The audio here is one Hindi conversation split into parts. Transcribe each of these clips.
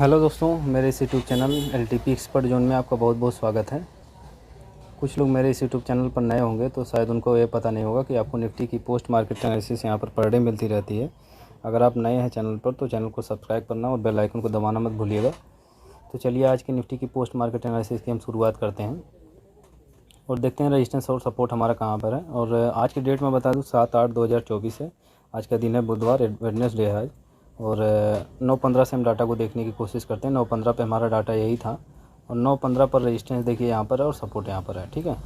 हेलो दोस्तों, मेरे इस YouTube channel LTP expert zone में आपका बहुत बहुत स्वागत है। कुछ लोग मेरे इस यूट्यूब चैनल पर नए होंगे तो शायद उनको ये पता नहीं होगा कि आपको निफ्टी की पोस्ट मार्केट एनालिसिस यहाँ पर डे मिलती रहती है। अगर आप नए हैं चैनल पर तो चैनल को सब्सक्राइब करना और बेल आइकन को दबाना मत भूलिएगा। तो चलिए आज की निफ्टी की पोस्ट मार्केट एनालिसिस की हम शुरुआत करते हैं और देखते हैं रेजिस्टेंस और सपोर्ट हमारा कहाँ पर है। और आज की डेट में बता दूँ 7/8/2024 है। आज का दिन है बुधवार, वेडनेसडे है और 9:15 से हम डाटा को देखने की कोशिश करते हैं। 9:15 पे हमारा डाटा यही था और 9:15 पर रेजिस्टेंस देखिए यहाँ पर है और सपोर्ट यहाँ पर है। ठीक है,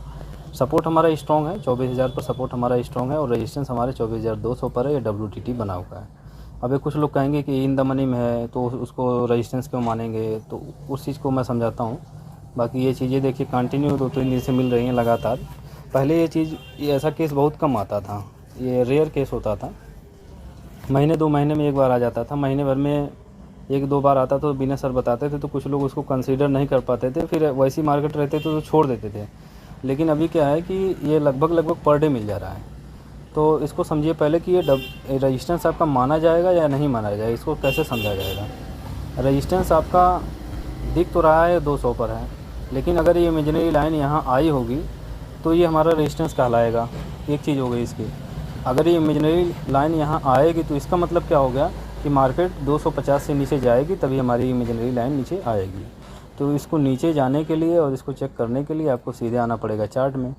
सपोर्ट हमारा स्ट्रॉन्ग है 24,000 पर, सपोर्ट हमारा स्ट्रॉन्ग है और रेजिस्टेंस हमारे 24,200 पर है। ये WTT बना हुआ है। अब कुछ लोग कहेंगे कि इन द मनी में है तो उसको रेजिस्टेंस क्यों मानेंगे, तो उस चीज़ को मैं समझाता हूँ। बाकी ये चीज़ें देखिए कंटिन्यू 2-3 दिन से मिल रही हैं लगातार। पहले ये ऐसा केस बहुत कम आता था, ये रेयर केस होता था। महीने 2 महीने में एक बार आ जाता था, महीने भर में 1-2 बार आता तो बिना सर बताते थे तो कुछ लोग उसको कंसीडर नहीं कर पाते थे, फिर वैसी मार्केट रहते तो छोड़ देते थे। लेकिन अभी क्या है कि ये लगभग पर डे मिल जा रहा है। तो इसको समझिए पहले कि ये रजिस्टेंस आपका माना जाएगा या नहीं माना जाएगा, इसको कैसे समझा जाएगा। रजिस्टेंस आपका दिख तो रहा है 200 पर है, लेकिन अगर ये इमेजिनरी लाइन यहाँ आई होगी तो ये हमारा रेजिस्टेंस कहलाएगा। एक चीज़ हो गई इसकी, अगर ये इमेजिनरी लाइन यहाँ आएगी तो इसका मतलब क्या हो गया कि मार्केट 250 से नीचे जाएगी तभी हमारी इमेजिनरी लाइन नीचे आएगी। तो इसको नीचे जाने के लिए और इसको चेक करने के लिए आपको सीधे आना पड़ेगा चार्ट में।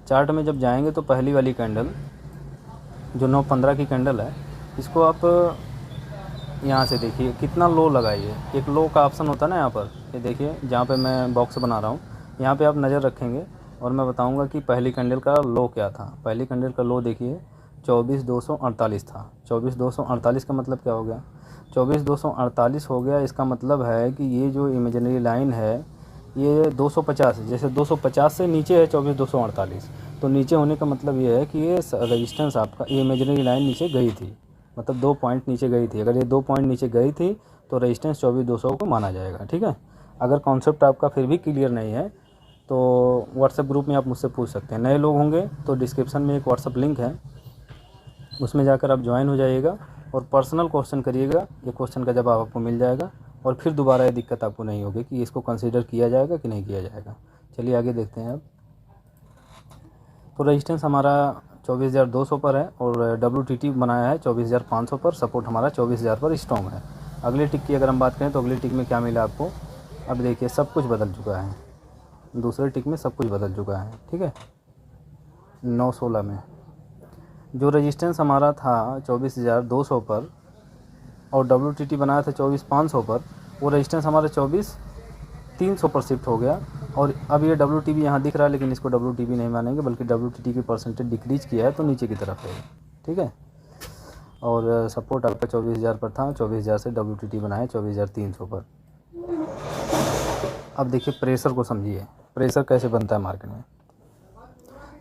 चार्ट में जब जाएंगे तो पहली वाली कैंडल जो 9:15 की कैंडल है, इसको आप यहाँ से देखिए कितना लो लगाइए। एक लो का ऑप्शन होता है ना यहाँ पर, ये देखिए जहाँ पे मैं बॉक्स बना रहा हूँ, यहाँ पे आप नज़र रखेंगे और मैं बताऊँगा कि पहली कैंडल का लो क्या था। पहली कैंडल का लो देखिए 24,248 था। 24,248 का मतलब क्या हो गया, 24,248 हो गया। इसका मतलब है कि ये जो इमेजिनरी लाइन है ये 250, जैसे 250 से नीचे है 24,248, तो नीचे होने का मतलब ये है कि ये रेजिस्टेंस आपका, ये इमेजिनरी लाइन नीचे गई थी, मतलब 2 पॉइंट नीचे गई थी। अगर ये 2 पॉइंट नीचे गई थी तो रेजिस्टेंस 24,200 को माना जाएगा। ठीक है, अगर कॉन्सेप्ट आपका फिर भी क्लियर नहीं है तो व्हाट्सएप ग्रुप में आप मुझसे पूछ सकते हैं। नए लोग होंगे तो डिस्क्रिप्शन में एक व्हाट्सएप लिंक है, उसमें जाकर आप ज्वाइन हो जाइएगा और पर्सनल क्वेश्चन करिएगा। ये क्वेश्चन का जवाब आपको मिल जाएगा और फिर दोबारा ये दिक्कत आपको नहीं होगी कि इसको कंसीडर किया जाएगा कि नहीं किया जाएगा। चलिए आगे देखते हैं अब। तो रेजिस्टेंस हमारा 24,200 पर है और WTT बनाया है 24,500 पर, सपोर्ट हमारा 24,000 पर स्ट्रॉन्ग है। अगले टिक की अगर हम बात करें तो अगले टिक में क्या मिला आपको, अब देखिए सब कुछ बदल चुका है। दूसरे टिक में सब कुछ बदल चुका है। ठीक है, 9:16 में जो रेजिस्टेंस हमारा था 24,200 पर और WTT बनाया था 24,500 पर, वो रेजिस्टेंस हमारा 24,300 पर शिफ्ट हो गया। और अब ये WTB यहाँ दिख रहा है, लेकिन इसको WTB नहीं मानेंगे बल्कि WTT की परसेंटेज डिक्रीज किया है तो नीचे की तरफ है। ठीक है, और सपोर्ट आपका 24,000 पर था, 24,000 से WTT बनाया 24,300 पर। अब देखिए प्रेशर को समझिए, प्रेशर कैसे बनता है मार्केट में।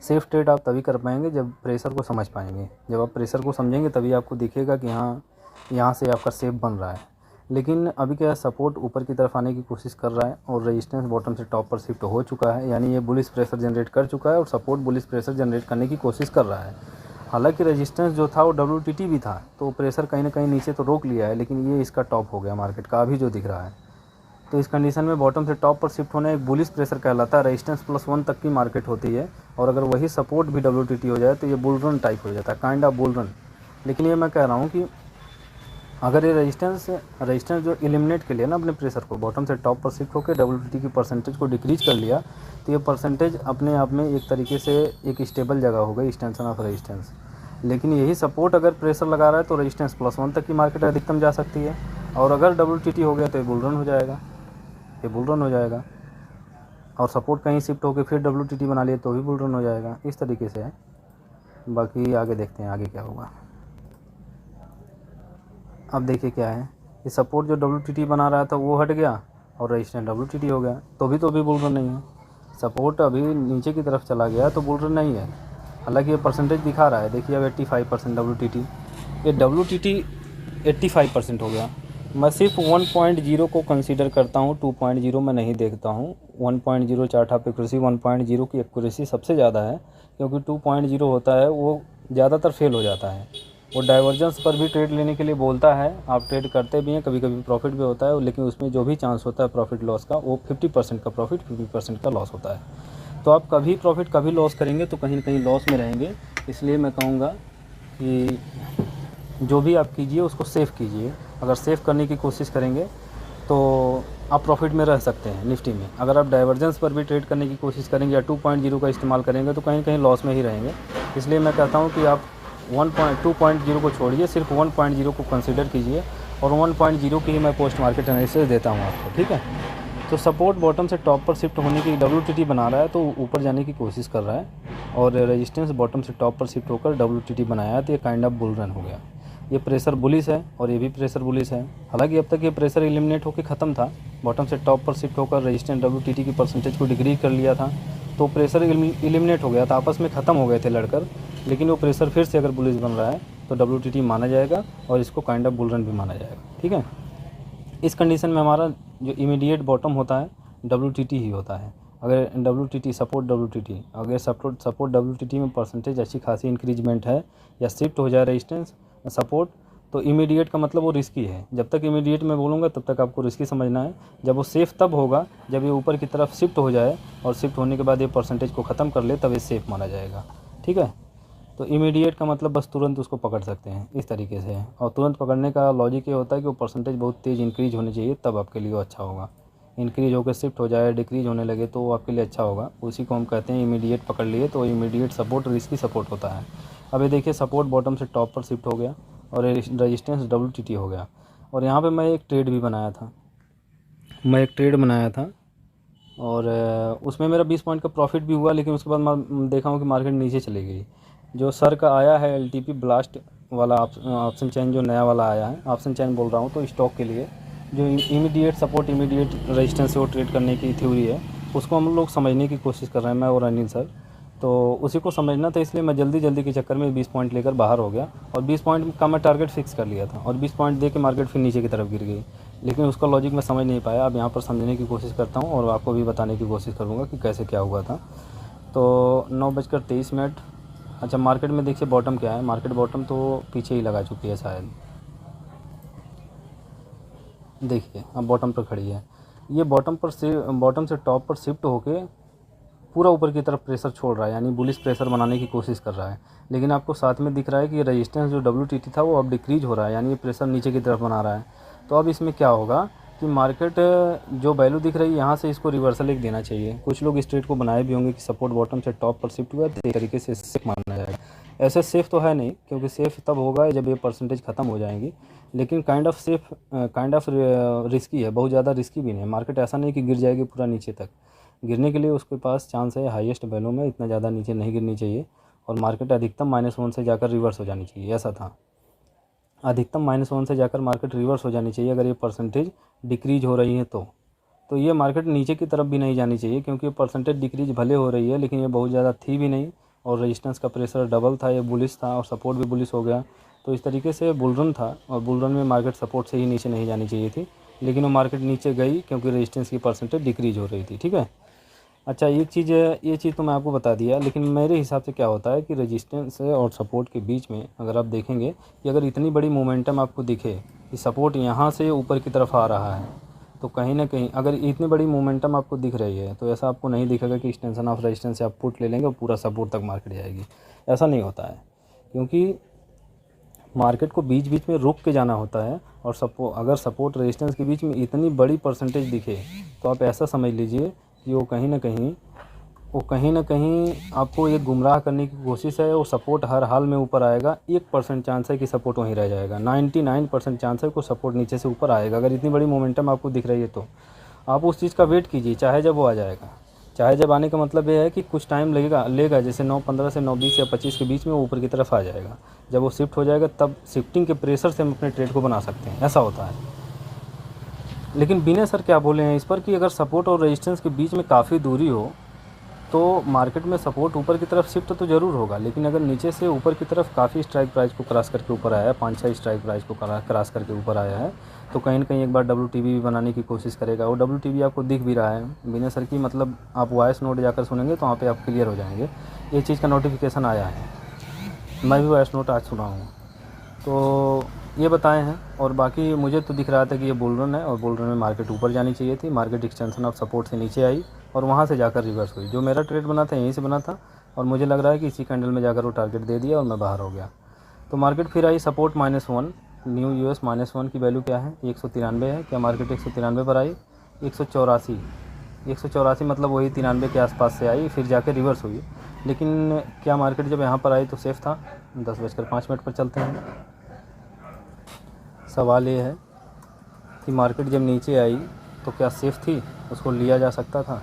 सेफ ट्रेड आप तभी कर पाएंगे जब प्रेशर को समझ पाएंगे। जब आप प्रेशर को समझेंगे तभी आपको दिखेगा कि हाँ यहाँ से आपका सेफ बन रहा है। लेकिन अभी क्या, सपोर्ट ऊपर की तरफ आने की कोशिश कर रहा है और रेजिस्टेंस बॉटम से टॉप पर शिफ्ट हो चुका है, यानी ये बुलिश प्रेशर जनरेट कर चुका है और सपोर्ट बुलिश प्रेशर जनरेट करने की कोशिश कर रहा है। हालांकि रेजिस्टेंस जो था वो WTT भी था, तो प्रेशर कहीं ना कहीं नीचे तो रोक लिया है, लेकिन ये इसका टॉप हो गया मार्केट का अभी जो दिख रहा है। तो इस कंडीशन में बॉटम से टॉप पर शिफ्ट होना एक बुलिश प्रेशर कहलाता है। रेजिस्टेंस +1 तक की मार्केट होती है और अगर वही सपोर्ट भी WTT हो जाए तो ये बुल रन टाइप हो जाता है, काइंड ऑफ बुल रन। लेकिन ये मैं कह रहा हूँ कि अगर ये रेजिस्टेंस जो एलिमिनेट के लिए ना अपने प्रेशर को बॉटम से टॉप पर शिफ्ट होकर WTT की परसेंटेज को डिक्रीज कर लिया तो ये परसेंटेज अपने आप में एक तरीके से एक स्टेबल जगह हो गई, एक्सटेंशन ऑफ रेजिस्टेंस। लेकिन यही सपोर्ट अगर प्रेशर लगा रहा है तो रेजिस्टेंस +1 तक की मार्केट अधिकतम जा सकती है, और अगर WTT हो गया तो ये बुल रन हो जाएगा, ये बुल रन हो जाएगा। और सपोर्ट कहीं शिफ्ट होकर फिर WTT बना लिए तो भी बुल रन हो जाएगा। इस तरीके से है। बाकी आगे देखते हैं आगे क्या होगा। अब देखिए क्या है, ये सपोर्ट जो WTT बना रहा था वो हट गया और रेजिस्टेंस WTT हो गया, तो भी बुल रन नहीं है। सपोर्ट अभी नीचे की तरफ चला गया तो बुल रन नहीं है। हालांकि ये परसेंटेज दिखा रहा है, देखिए अब 85% WTT, ये WTT 85% हो गया। मैं सिर्फ 1.0 को कंसीडर करता हूँ, 2.0 मैं नहीं देखता हूँ। 1.0 चार्ट ऑफ एक्यूरेसी, 1.0 की एक्यूरेसी सबसे ज़्यादा है, क्योंकि 2.0 होता है वो ज़्यादातर फेल हो जाता है। वो डाइवर्जेंस पर भी ट्रेड लेने के लिए बोलता है, आप ट्रेड करते भी हैं, कभी कभी प्रॉफिट भी होता है, लेकिन उसमें जो भी चांस होता है प्रॉफिट लॉस का वो 50% का प्रॉफिट 50% का लॉस होता है। तो आप कभी प्रॉफिट कभी लॉस करेंगे तो कहीं ना कहीं लॉस में रहेंगे। इसलिए मैं कहूँगा कि जो भी आप कीजिए उसको सेफ़ कीजिए। अगर सेफ़ करने की कोशिश करेंगे तो आप प्रॉफिट में रह सकते हैं निफ्टी में। अगर आप डाइवर्जेंस पर भी ट्रेड करने की कोशिश करेंगे या 2.0 का इस्तेमाल करेंगे तो कहीं कहीं लॉस में ही रहेंगे। इसलिए मैं कहता हूँ कि आप 2.0 को छोड़िए, सिर्फ 1.0 को कंसिडर कीजिए, और 1.0 की ही मैं पोस्ट मार्केट एनालिसिस देता हूँ आपको, ठीक है। तो सपोर्ट बॉटम से टॉप पर शिफ्ट होने की WTT बना रहा है तो ऊपर जाने की कोशिश कर रहा है, और रेजिस्टेंस बॉटम से टॉप पर शिफ्ट होकर WTT बनाया है, तो ये काइंड ऑफ बुल रन हो गया। ये प्रेशर बुलिश है और ये भी प्रेशर बुलिश है। हालांकि अब तक ये प्रेशर एलिमिनेट होकर ख़त्म था, बॉटम से टॉप पर शिफ्ट होकर रेजिस्टेंस WTT की परसेंटेज को डिक्रीज कर लिया था, तो प्रेशर एलिमिनेट हो गया था, आपस में ख़त्म हो गए थे लड़कर। लेकिन वो प्रेशर फिर से अगर बुलिश बन रहा है तो WTT माना जाएगा और इसको काइंड ऑफ बुल रन भी माना जाएगा, ठीक है। इस कंडीशन में हमारा जो इमीडिएट बॉटम होता है WTT ही होता है। अगर WTT अगर सपोर्ट WTT में परसेंटेज अच्छी खासी इंक्रीजमेंट है या शिफ्ट हो जाए रेजिस्टेंस सपोर्ट, तो इमीडिएट का मतलब वो रिस्की है। जब तक इमीडिएट मैं बोलूँगा तब तक आपको रिस्की समझना है। जब वो सेफ़ तब होगा जब ये ऊपर की तरफ शिफ्ट हो जाए, और शिफ्ट होने के बाद ये परसेंटेज को ख़त्म कर ले, तब ये सेफ़ माना जाएगा, ठीक है। तो इमीडिएट का मतलब बस तुरंत उसको पकड़ सकते हैं, इस तरीके से है। और तुरंत पकड़ने का लॉजिक ये होता है कि वो परसेंटेज बहुत तेज़ इंक्रीज होनी चाहिए, तब आपके लिए वो अच्छा होगा। इंक्रीज होकर शिफ्ट हो जाए, डिक्रीज होने लगे तो वो आपके लिए अच्छा होगा, उसी को हम कहते हैं इमीडिएट पकड़ लिए। तो इमीडिएट सपोर्ट रिस्की सपोर्ट होता है। अब ये देखिए सपोर्ट बॉटम से टॉप पर शिफ्ट हो गया और रेजिस्टेंस WTT हो गया, और यहाँ पे मैं एक ट्रेड बनाया था, और उसमें मेरा 20 पॉइंट का प्रॉफिट भी हुआ। लेकिन उसके बाद मैं देखा हूँ कि मार्केट नीचे चली गई। जो सर का आया है LTP ब्लास्ट वाला ऑप्शन चैन, जो नया वाला आया है, ऑप्शन चैन बोल रहा हूँ, तो स्टॉक के लिए जो इमीडिएट सपोर्ट इमीडिएट रेजिस्टेंस से वो ट्रेड करने की थ्योरी है, उसको हम लोग समझने की कोशिश कर रहे हैं, मैं और अनिल सर। तो उसी को समझना था, इसलिए मैं जल्दी के चक्कर में 20 पॉइंट लेकर बाहर हो गया, और 20 पॉइंट का मैं टारगेट फिक्स कर लिया था, और 20 पॉइंट दे के मार्केट फिर नीचे की तरफ गिर गई। लेकिन उसका लॉजिक मैं समझ नहीं पाया। अब यहाँ पर समझने की कोशिश करता हूँ और आपको भी बताने की कोशिश करूँगा कि कैसे क्या हुआ था। तो 9:23। अच्छा, मार्केट में देखिए बॉटम क्या है। मार्केट बॉटम तो पीछे ही लगा चुकी है शायद, देखिए अब बॉटम पर खड़ी है। ये बॉटम से टॉप पर शिफ्ट होके पूरा ऊपर की तरफ प्रेशर छोड़ रहा है, यानी बुलिश प्रेशर बनाने की कोशिश कर रहा है। लेकिन आपको साथ में दिख रहा है कि रेजिस्टेंस जो WTT था वो अब डिक्रीज हो रहा है, यानी ये प्रेशर नीचे की तरफ बना रहा है। तो अब इसमें क्या होगा कि मार्केट जो वैल्यू दिख रही है यहाँ से इसको रिवर्सल एक देना चाहिए। कुछ लोग इस ट्रेड को बनाए भी होंगे कि सपोर्ट बॉटम से टॉप पर शिफ्ट हुआ, तो एक तरीके से सेफ माना जाएगा। ऐसे सेफ़ तो है नहीं, क्योंकि सेफ़ तब होगा जब ये परसेंटेज ख़त्म हो जाएंगी। लेकिन काइंड ऑफ रिस्की है, बहुत ज़्यादा रिस्की भी नहीं है। मार्केट ऐसा नहीं कि गिर जाएगी पूरा नीचे तक। गिरने के लिए उसके पास चांस है हाईएस्ट वैल्यू में, इतना ज़्यादा नीचे नहीं गिरनी चाहिए, और मार्केट अधिकतम -1 से जाकर रिवर्स हो जानी चाहिए। ऐसा था, अधिकतम -1 से जाकर मार्केट रिवर्स हो जानी चाहिए अगर ये परसेंटेज डिक्रीज हो रही है तो ये मार्केट नीचे की तरफ भी नहीं जानी चाहिए, क्योंकि परसेंटेज डिक्रीज भले हो रही है लेकिन ये बहुत ज़्यादा थी भी नहीं, और रेजिस्टेंस का प्रेशर डबल था, ये बुलिश था, और सपोर्ट भी बुलिश हो गया। तो इस तरीके से बुल रन था, और बुल रन में मार्केट सपोर्ट से ही नीचे नहीं जानी चाहिए थी, लेकिन वो मार्केट नीचे गई क्योंकि रेजिस्टेंस की परसेंटेज डिक्रीज हो रही थी, ठीक है। अच्छा, एक चीज़ है, ये चीज़ तो मैं आपको बता दिया, लेकिन मेरे हिसाब से क्या होता है कि रेजिस्टेंस और सपोर्ट के बीच में अगर आप देखेंगे कि अगर इतनी बड़ी मोमेंटम आपको दिखे कि सपोर्ट यहाँ से ऊपर की तरफ आ रहा है, तो कहीं ना कहीं अगर इतनी बड़ी मोमेंटम आपको दिख रही है तो ऐसा आपको नहीं दिखेगा कि एक्सटेंशन ऑफ रेजिस्टेंस से आप पुट ले लेंगे और पूरा सपोर्ट तक मार्केट जाएगी। ऐसा नहीं होता है, क्योंकि मार्केट को बीच बीच में रुक के जाना होता है। और अगर सपोर्ट रेजिस्टेंस के बीच में इतनी बड़ी परसेंटेज दिखे तो आप ऐसा समझ लीजिए कि वो कहीं ना कहीं आपको ये गुमराह करने की कोशिश है। वो सपोर्ट हर हाल में ऊपर आएगा, 1% चांस है कि सपोर्ट वहीं रह जाएगा, 99% चांस है कि सपोर्ट नीचे से ऊपर आएगा। अगर इतनी बड़ी मोमेंटम आपको दिख रही है तो आप उस चीज़ का वेट कीजिए, चाहे जब वो आ जाएगा। चाहे जब आने का मतलब ये है कि कुछ टाइम लेगा, जैसे 9:15 से 9:20 या 25 के बीच में वो ऊपर की तरफ आ जाएगा। जब वो शिफ्ट हो जाएगा तब शिफ्टिंग के प्रेशर से हम अपने ट्रेड को बना सकते हैं, ऐसा होता है। लेकिन बिना सर क्या बोले हैं इस पर कि अगर सपोर्ट और रेजिस्टेंस के बीच में काफ़ी दूरी हो तो मार्केट में सपोर्ट ऊपर की तरफ शिफ्ट तो ज़रूर होगा, लेकिन अगर नीचे से ऊपर की तरफ काफ़ी स्ट्राइक प्राइस को क्रॉस करके ऊपर आया है, 5-6 स्ट्राइक प्राइस को क्रॉस करके ऊपर आया है, तो कहीं ना कहीं एक बार WTB भी बनाने की कोशिश करेगा। वो WTB आपको दिख भी रहा है बिना सर की, मतलब आप वॉइस नोट जाकर सुनेंगे तो वहाँ पे आप क्लियर हो जाएंगे। ये चीज़ का नोटिफिकेशन आया है, मैं भी वॉइस नोट आज सुना हूँ। तो ये बताए हैं। और बाकी मुझे तो दिख रहा था कि ये बुल रन है और बुल रन में मार्केट ऊपर जानी चाहिए थी। मार्केट एक्सटेंशन ऑफ सपोर्ट से नीचे आई और वहाँ से जाकर रिवर्स हुई। जो मेरा ट्रेड बना था यहीं से बना था और मुझे लग रहा है कि इसी कैंडल में जाकर वो टारगेट दे दिया और मैं बाहर हो गया। तो मार्केट फिर आई सपोर्ट -1, न्यू यूएस -1 की वैल्यू क्या है, 193 है। क्या मार्केट 193 पर आई? 184 मतलब वही 93 के आसपास से आई, फिर जाके रिवर्स हुई। लेकिन क्या मार्केट जब यहाँ पर आई तो सेफ़ था? 10:05 पर चलते हैं। सवाल ये है कि मार्केट जब नीचे आई तो क्या सेफ़ थी? उसको लिया जा सकता था?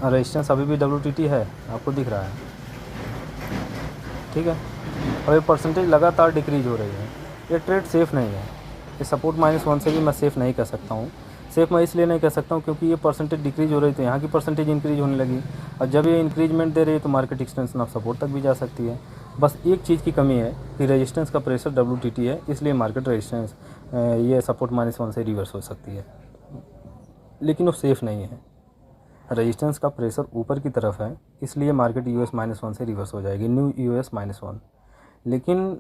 रेजिस्टेंस अभी भी WTT है, आपको दिख रहा है, ठीक है। और ये परसेंटेज लगातार डिक्रीज हो रही है। ये ट्रेड सेफ़ नहीं है। ये सपोर्ट -1 से भी मैं सेफ़ नहीं कह सकता हूँ। सेफ़ मैं इसलिए नहीं कह सकता हूँ क्योंकि ये परसेंटेज डिक्रीज हो रही तो यहाँ की परसेंटेज इंक्रीज होने लगी और जब ये इंक्रीजमेंट दे रही है तो मार्केट एक्सटेंशन ऑफ सपोर्ट तक भी जा सकती है। बस एक चीज़ की कमी है कि रेजिस्टेंस का प्रेशर WTT है, इसलिए मार्केट रेजिस्टेंस ये सपोर्ट -1 से रिवर्स हो सकती है, लेकिन वो सेफ़ नहीं है। रेजिस्टेंस का प्रेशर ऊपर की तरफ है, इसलिए मार्केट US -1 से रिवर्स हो जाएगी, न्यू US -1। लेकिन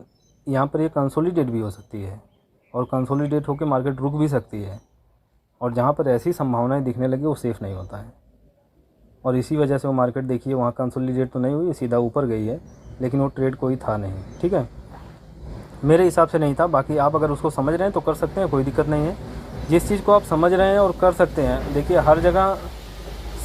यहाँ पर ये कंसोलिडेट भी हो सकती है और कंसोलिडेट होकर मार्केट रुक भी सकती है। और जहाँ पर ऐसी संभावनाएं दिखने लगी वो सेफ़ नहीं होता है और इसी वजह से वो मार्केट देखिए वहाँ कंसोलिडेट तो नहीं हुई, सीधा ऊपर गई है, लेकिन वो ट्रेड कोई था नहीं, ठीक है। मेरे हिसाब से नहीं था। बाकी आप अगर उसको समझ रहे हैं तो कर सकते हैं, कोई दिक्कत नहीं है। जिस चीज़ को आप समझ रहे हैं और कर सकते हैं, देखिए हर जगह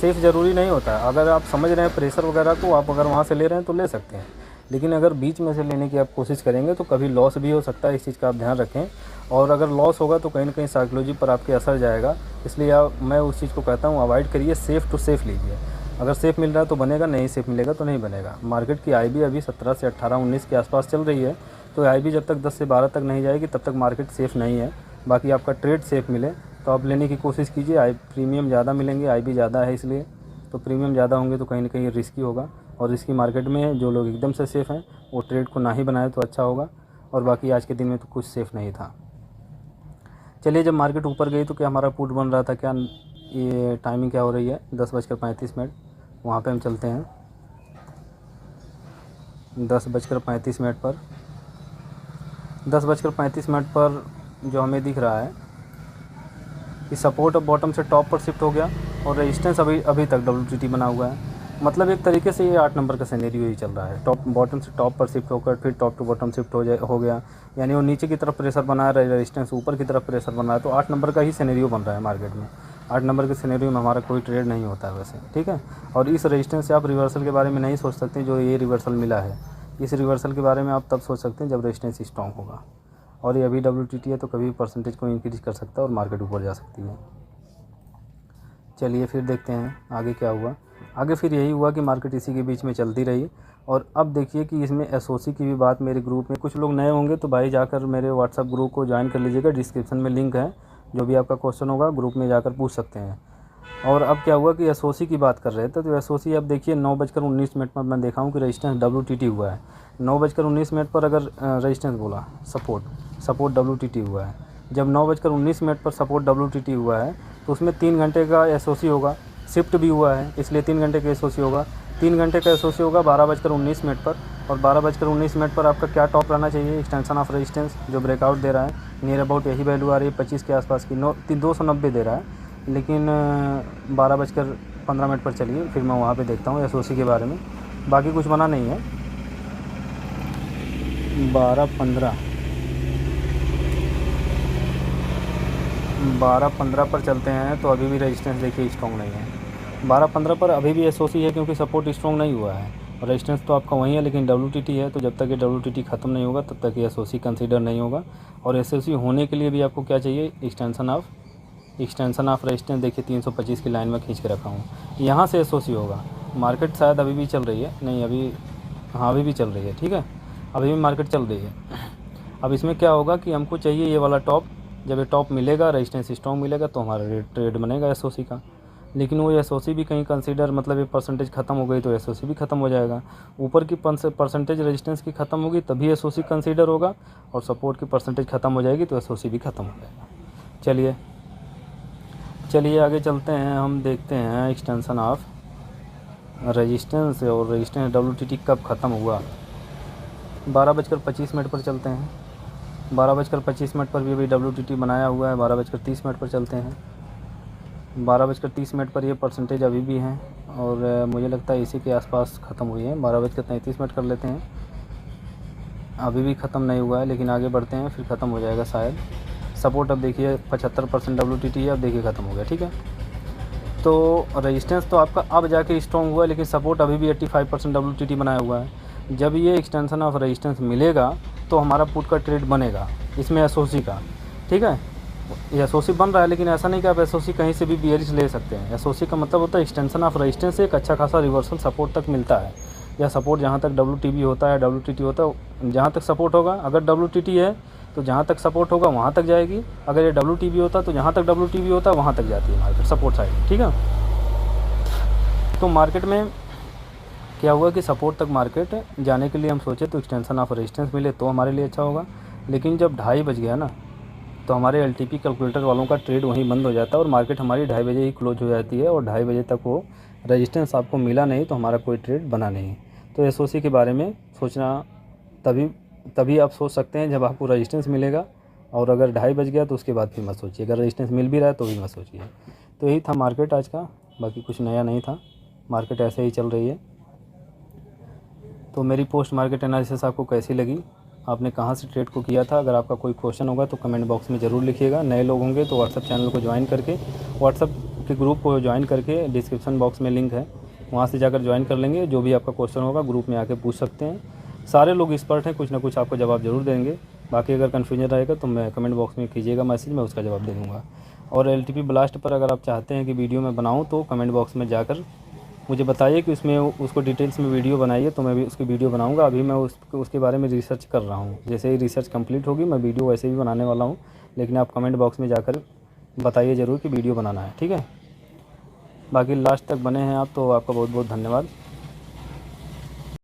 सेफ़ ज़रूरी नहीं होता है। अगर आप समझ रहे हैं प्रेशर वगैरह को, आप अगर वहाँ से ले रहे हैं तो ले सकते हैं, लेकिन अगर बीच में से लेने की आप कोशिश करेंगे तो कभी लॉस भी हो सकता है। इस चीज़ का आप ध्यान रखें। और अगर लॉस होगा तो कहीं ना कहीं साइकोलॉजी पर आपके असर जाएगा, इसलिए मैं उस चीज़ को कहता हूँ अवॉइड करिए, सेफ़ टू सेफ़ लीजिए। अगर सेफ़ मिल रहा है तो बनेगा, नहीं सेफ़ मिलेगा तो नहीं बनेगा। मार्केट की IB अभी 17 से 18, 19 के आसपास चल रही है, तो IB जब तक 10 से 12 तक नहीं जाएगी तब तक मार्केट सेफ़ नहीं है। बाकी आपका ट्रेड सेफ़ मिले तो आप लेने की कोशिश कीजिए। प्रीमियम ज़्यादा मिलेंगे, IB ज़्यादा है इसलिए, तो प्रीमियम ज़्यादा होंगे तो कहीं ना कहीं रिस्की होगा। और रिस्की मार्केट में जो लोग एकदम से सेफ़ हैं वो ट्रेड को ना ही बनाए तो अच्छा होगा। और बाकी आज के दिन में तो कुछ सेफ़ नहीं था। चलिए, जब मार्केट ऊपर गई तो क्या हमारा पुट बन रहा था? क्या ये टाइमिंग क्या हो रही है? 10:35, वहाँ पे हम चलते हैं। 10:35 पर 10:35 पर जो हमें दिख रहा है कि सपोर्ट अब बॉटम से टॉप पर शिफ्ट हो गया और रेजिस्टेंस अभी तक WTT बना हुआ है। मतलब एक तरीके से ये 8 नंबर का सिनेरियो ही चल रहा है। टॉप बॉटम से टॉप पर शिफ्ट होकर फिर टॉप टू बॉटम शिफ्ट हो गया, यानी वो नीचे की तरफ प्रेशर बना रहा है, रेजिस्टेंस ऊपर की तरफ प्रेशर बना रहा है। तो 8 नंबर का ही सिनेरियो बन रहा है मार्केट में। 8 नंबर के सिनेरियो में हमारा कोई ट्रेड नहीं होता है वैसे, ठीक है। और इस रेजिस्टेंस से आप रिवर्सल के बारे में नहीं सोच सकते जो ये रिवर्सल मिला है। इस रिवर्सल के बारे में आप तब सोच सकते हैं जब रेजिस्टेंस स्ट्रॉन्ग होगा। और ये अभी WTT है तो कभी परसेंटेज को इंक्रीज कर सकता है और मार्केट ऊपर जा सकती है। चलिए फिर देखते हैं आगे क्या हुआ। आगे फिर यही हुआ कि मार्केट इसी के बीच में चलती रही। और अब देखिए कि इसमें SOC की भी बात मेरे ग्रुप में, कुछ लोग नए होंगे तो भाई जाकर मेरे WhatsApp ग्रुप को ज्वाइन कर लीजिएगा, डिस्क्रिप्शन में लिंक है। जो भी आपका क्वेश्चन होगा ग्रुप में जाकर पूछ सकते हैं। और अब क्या हुआ कि SOC की बात कर रहे थे तो SOC अब देखिए 9:19 पर मैं देखा हूँ कि रेजिस्टेंस WTT हुआ है। 9:19 पर अगर रेजिस्टेंस बोला सपोर्ट WTT हुआ है। जब 9:19 पर सपोर्ट WTT हुआ है तो उसमें 3 घंटे का SOC होगा, शिफ्ट भी हुआ है इसलिए 3 घंटे का SOC होगा। 3 घंटे का SOC होगा 12:19 पर। और 12:19 पर आपका क्या टॉप रहना चाहिए? एक्सटेंशन ऑफ रेजिस्टेंस जो ब्रेकआउट दे रहा है, नियर अबाउट यही वैल्यू आ रही है 25 के आसपास की, 290 दे रहा है। लेकिन 12:15 पर चलिए फिर मैं वहाँ पे देखता हूँ SOC के बारे में। बाकी कुछ बना नहीं है। 12:15 पर चलते हैं तो अभी भी रेजिस्टेंस देखिए स्ट्रॉन्ग नहीं है। 12:15 पर अभी भी SOC है क्योंकि सपोर्ट स्ट्रॉन्ग नहीं हुआ है। और रेजिस्टेंस तो आपका वही है लेकिन WTT है, तो जब तक ये WTT ख़त्म नहीं होगा तब तक ये SOC कंसीडर नहीं होगा। और SOC होने के लिए भी आपको क्या चाहिए? Extension of resistance. देखिए 325 की लाइन में खींच के रखा हूँ, यहाँ से SOC होगा। मार्केट शायद अभी भी चल रही है, नहीं अभी भी चल रही है, ठीक है, अभी भी मार्केट चल रही है। अब इसमें क्या होगा कि हमको चाहिए ये वाला टॉप। जब ये टॉप मिलेगा, रेजिस्टेंस स्ट्रॉन्ग मिलेगा तो हमारा ट्रेड बनेगा SOC का। लेकिन वो SOC भी कहीं कंसीडर, मतलब ये परसेंटेज ख़त्म हो गई तो SOC भी ख़त्म हो जाएगा। ऊपर की परसेंटेज रेजिस्टेंस की ख़त्म होगी तभी SOC कंसीडर होगा, और सपोर्ट की परसेंटेज ख़त्म हो जाएगी तो SOC भी ख़त्म हो जाएगा। चलिए आगे चलते हैं। हम देखते हैं एक्सटेंशन ऑफ रेजिस्टेंस और रेजिस्टेंस WTT कब ख़त्म हुआ। 12:25 पर चलते हैं। 12:25 पर भी अभी WTT बनाया हुआ है। 12:30 पर चलते हैं। 12:30 पर ये परसेंटेज अभी भी हैं और मुझे लगता है इसी के आसपास ख़त्म हुई है। 12:33 कर लेते हैं। अभी भी ख़त्म नहीं हुआ है, लेकिन आगे बढ़ते हैं, फिर ख़त्म हो जाएगा शायद। सपोर्ट अब देखिए 75% WTT है, अब देखिए ख़त्म हो गया, ठीक है। तो रेजिस्टेंस तो आपका अब जाके स्ट्रॉन्ग हुआ है, लेकिन सपोर्ट अभी भी 85% WTT बनाया हुआ है। जब ये एक्सटेंशन ऑफ रेजिस्टेंस मिलेगा तो हमारा पुट का ट्रेड बनेगा इसमें एसओसी का, ठीक है। ये एसओसी बन रहा है, लेकिन ऐसा नहीं कि आप एसओसी कहीं से भी बियरिश ले सकते हैं। एसओसी का मतलब होता है एक्सटेंशन ऑफ रेजिस्टेंस से एक अच्छा खासा रिवर्सल सपोर्ट तक मिलता है, या सपोर्ट जहाँ तक WTB होता है, WTT होता है, जहाँ तक सपोर्ट होगा। अगर WTT है तो जहाँ तक सपोर्ट होगा वहाँ तक जाएगी। अगर ये WTB होता तो जहाँ तक WTB होता है वहाँ तक जाती है मार्केट, सपोर्ट साइड, ठीक है। तो मार्केट में क्या हुआ कि सपोर्ट तक मार्केट जाने के लिए हम सोचे तो एक्सटेंशन ऑफ रेजिस्टेंस मिले तो हमारे लिए अच्छा होगा। लेकिन जब 2:30 बज गया ना, तो हमारे LTP कैलकुलेटर वालों का ट्रेड वहीं बंद हो जाता है और मार्केट हमारी 2:30 बजे ही क्लोज हो जाती है। और 2:30 बजे तक वो रेजिस्टेंस आपको मिला नहीं तो हमारा कोई ट्रेड बना नहीं। तो एसओसी के बारे में सोचना तभी आप सोच सकते हैं जब आपको रेजिस्टेंस मिलेगा। और अगर 2:30 बज गया तो उसके बाद फिर मत सोचिए। अगर रेजिस्टेंस मिल भी रहा है तो भी मत सोचिए। तो यही था मार्केट आज का, बाकी कुछ नया नहीं था। मार्केट ऐसे ही चल रही है। तो मेरी पोस्ट मार्केट एनालिसिस आपको कैसी लगी, आपने कहाँ से ट्रेड को किया था? अगर आपका कोई क्वेश्चन होगा तो कमेंट बॉक्स में ज़रूर लिखिएगा। नए लोग होंगे तो व्हाट्सअप चैनल को ज्वाइन करके, व्हाट्सअप के ग्रुप को ज्वाइन करके, डिस्क्रिप्शन बॉक्स में लिंक है, वहाँ से जाकर ज्वाइन कर लेंगे। जो भी आपका क्वेश्चन होगा ग्रुप में आके पूछ सकते हैं। सारे लोग एक्सपर्ट हैं, कुछ ना कुछ आपको जवाब ज़रूर देंगे। बाकी अगर कन्फ्यूजन रहेगा तो मैं कमेंट बॉक्स में कीजिएगा मैसेज, मैं उसका जवाब दे दूँगा। और LTP ब्लास्ट पर अगर आप चाहते हैं कि वीडियो मैं बनाऊँ तो कमेंट बॉक्स में जाकर मुझे बताइए कि उसमें उसको डिटेल्स में वीडियो बनाइए, तो मैं भी उसकी वीडियो बनाऊंगा। अभी मैं उसके बारे में रिसर्च कर रहा हूँ। जैसे ही रिसर्च कंप्लीट होगी मैं वीडियो वैसे भी बनाने वाला हूँ। लेकिन आप कमेंट बॉक्स में जाकर बताइए ज़रूर कि वीडियो बनाना है, ठीक है। बाकी लास्ट तक बने हैं आप तो आपका बहुत बहुत धन्यवाद।